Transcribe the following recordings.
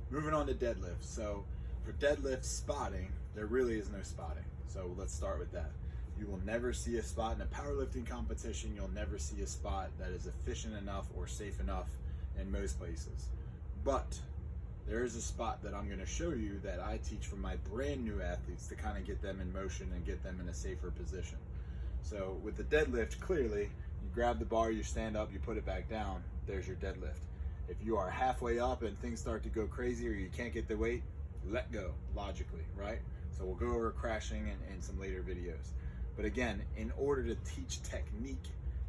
Moving on to deadlift. So for deadlift spotting, there really is no spotting. So let's start with that. You will never see a spot in a powerlifting competition. You'll never see a spot that is efficient enough or safe enough in most places. But there is a spot that I'm going to show you that I teach for my brand new athletes to kind of get them in motion and get them in a safer position. So with the deadlift, clearly, you grab the bar, you stand up, you put it back down, there's your deadlift. If you are halfway up and things start to go crazy or you can't get the weight, let go, logically, right? So we'll go over crashing in some later videos. But again, in order to teach technique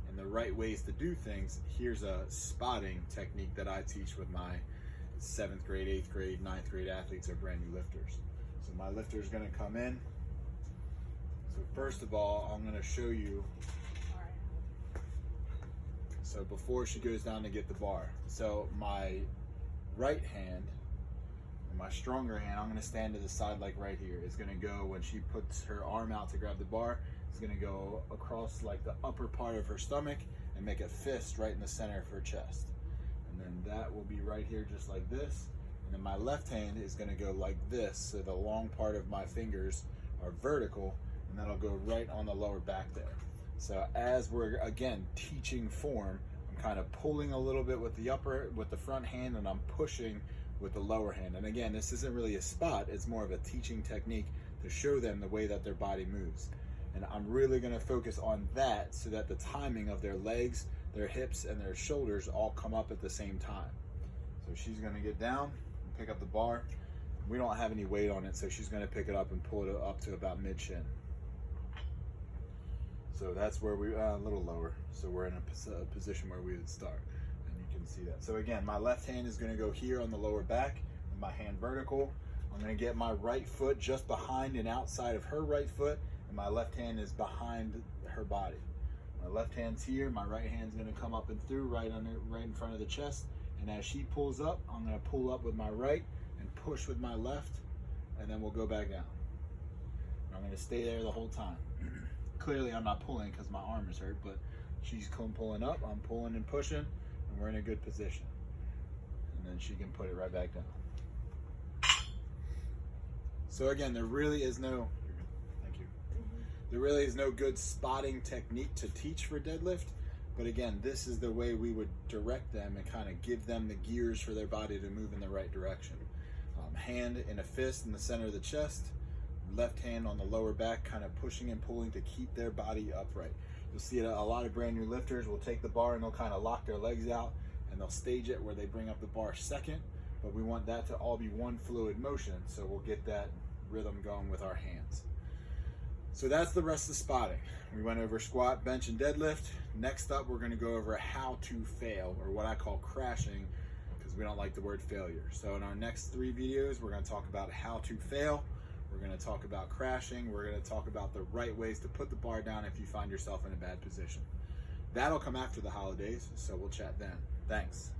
and the right ways to do things, here's a spotting technique that I teach with my 7th grade, 8th grade, 9th grade athletes or brand new lifters. So my lifter is gonna come in. So first of all, I'm gonna show you. So before she goes down to get the bar, so my right hand, my stronger hand, I'm gonna stand to the side like right here, is gonna go, when she puts her arm out to grab the bar, it's gonna go across like the upper part of her stomach and make a fist right in the center of her chest. And then that will be right here just like this. And then my left hand is gonna go like this, so the long part of my fingers are vertical, and that'll go right on the lower back there. So as we're, again, teaching form, I'm kind of pulling a little bit with the front hand, and I'm pushing with the lower hand. And again, this isn't really a spot, it's more of a teaching technique to show them the way that their body moves. And I'm really gonna focus on that so that the timing of their legs, their hips, and their shoulders all come up at the same time. So she's gonna get down and pick up the bar. We don't have any weight on it, so she's gonna pick it up and pull it up to about mid-shin. So that's where we, a little lower. So we're in a position where we would start, and you can see that. So again, my left hand is gonna go here on the lower back, and my hand vertical. I'm gonna get my right foot just behind and outside of her right foot, and my left hand is behind her body. My left hand's here, my right hand's gonna come up and through right in front of the chest, and as she pulls up, I'm gonna pull up with my right and push with my left, and then we'll go back down. And I'm gonna stay there the whole time. Clearly I'm not pulling because my arm is hurt, but she's pulling up, I'm pulling and pushing, and we're in a good position. And then she can put it right back down. So again, there really is no, thank you. There really is no good spotting technique to teach for deadlift, but again, this is the way we would direct them and kind of give them the gears for their body to move in the right direction. Hand in a fist in the center of the chest, left hand on the lower back, kind of pushing and pulling to keep their body upright. You'll see a lot of brand new lifters will take the bar and they'll kind of lock their legs out and they'll stage it where they bring up the bar second, but we want that to all be one fluid motion, so we'll get that rhythm going with our hands. So that's the rest of spotting. We went over squat, bench, and deadlift. Next up, we're gonna go over how to fail, or what I call crashing, because we don't like the word failure. So in our next 3 videos, we're gonna talk about how to fail. We're gonna talk about crashing. We're gonna talk about the right ways to put the bar down if you find yourself in a bad position. That'll come after the holidays, so we'll chat then. Thanks.